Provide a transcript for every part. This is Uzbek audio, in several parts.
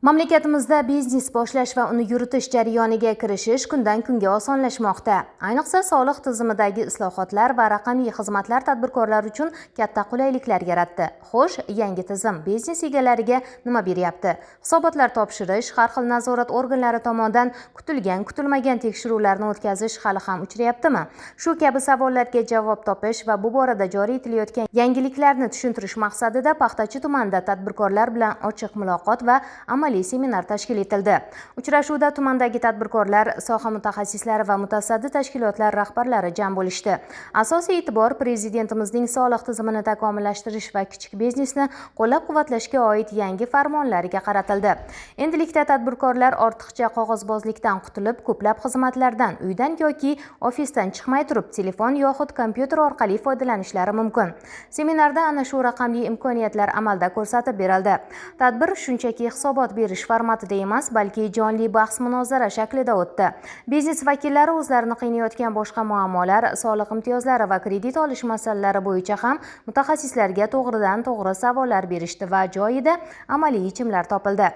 Mamlakatimizda biznes boshlash va uni yuritish jarayoniga kirishish kundan kunga osonlashmoqda. Ayniqsa soliq tizimidagi islohotlar va raqamli xizmatlar tadbirkorlar uchun katta qulayliklar yaratdi. Xo'sh, yangi tizim biznes egalariga nima beryapti? Hisobotlar topshirish, har xil nazorat organlari tomonidan kutilgan-kutilmagan tekshiruvlarni o'tkazish hali ham uchrayaptimi? Shu kabi savollarga javob topish va bu borada joriy etilayotgan yangiliklarni tushuntirish maqsadida Paxtachi tumanida tadbirkorlar bilan ochiq muloqot va amaliy seminar tashkil etildi. Uchrashuvda tumandagi tadbirkorlar, soha mutaxassislari va mutasaddi tashkilotlar rahbarlari jam bo'lishdi. Asosiy e'tibor Prezidentimizning soliq tizimini takomillashtirish va kichik biznesni qo'llab-quvvatlashga oid yangi farmonlariga qaratildi. Endilikda tadbirkorlar ortiqcha qog'ozbozlikdan qutulib, ko'plab xizmatlardan uydan yoki ofisdan chiqmay turib, telefon yoxud kompyuter orqali foydalanishlari mumkin. Seminarda ana shu raqamli imkoniyatlar amalda ko'rsatib berildi. Tadbir shunchaki hisobot berish formatida emas, balki jonli bahs-munozara shaklida o'tdi. Biznes vakillari o'zlarini qiynayotgan boshqa muammolar, soliq imtiyozlari va kredit olish masalalari bo'yicha ham mutaxassislarga to'g'ridan-to'g'ri savollar berishdi va joyida amaliy yechimlar topildi.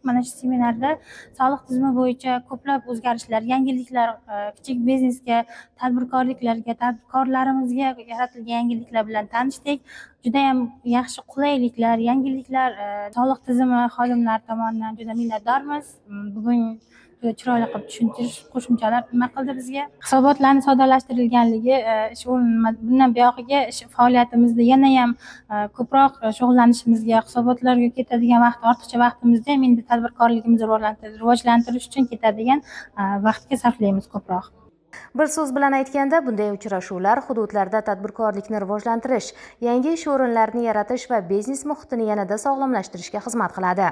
Mana shu seminarda soliq tizimi bo'yicha ko'plab o'zgarishlar, yangiliklar, kichik biznesga, tadbirkorlarimizga yaratilgan yangiliklar bilan tanishdik. Juda ham yaxshi qulayliklar, yangiliklar, soliq tizimi xodimlar tomonidan juda minnatdormiz. Bugun juda chiroyli qilib tushuntirish, qo'shimchalar nima qildi bizga. Hisobotlarning soddalashtirilganligi, ish o'rni bundan buyog'iga faoliyatimizda yana ham ko'proq shug'ullanishimizga, hisobotlarga ketadigan vaqt, ortiqcha vaqtimizni ham endi tadbirkorligimizni rivojlantirish uchun ketadigan vaqtga sarflaymiz ko'proq. Bir so'z bilan aytganda, bunday uchrashuvlar hududlarda tadbirkorlikni rivojlantirish, yangi ish o'rinlarini yaratish va biznes muhitini yanada sog'lomlashtirishga xizmat qiladi.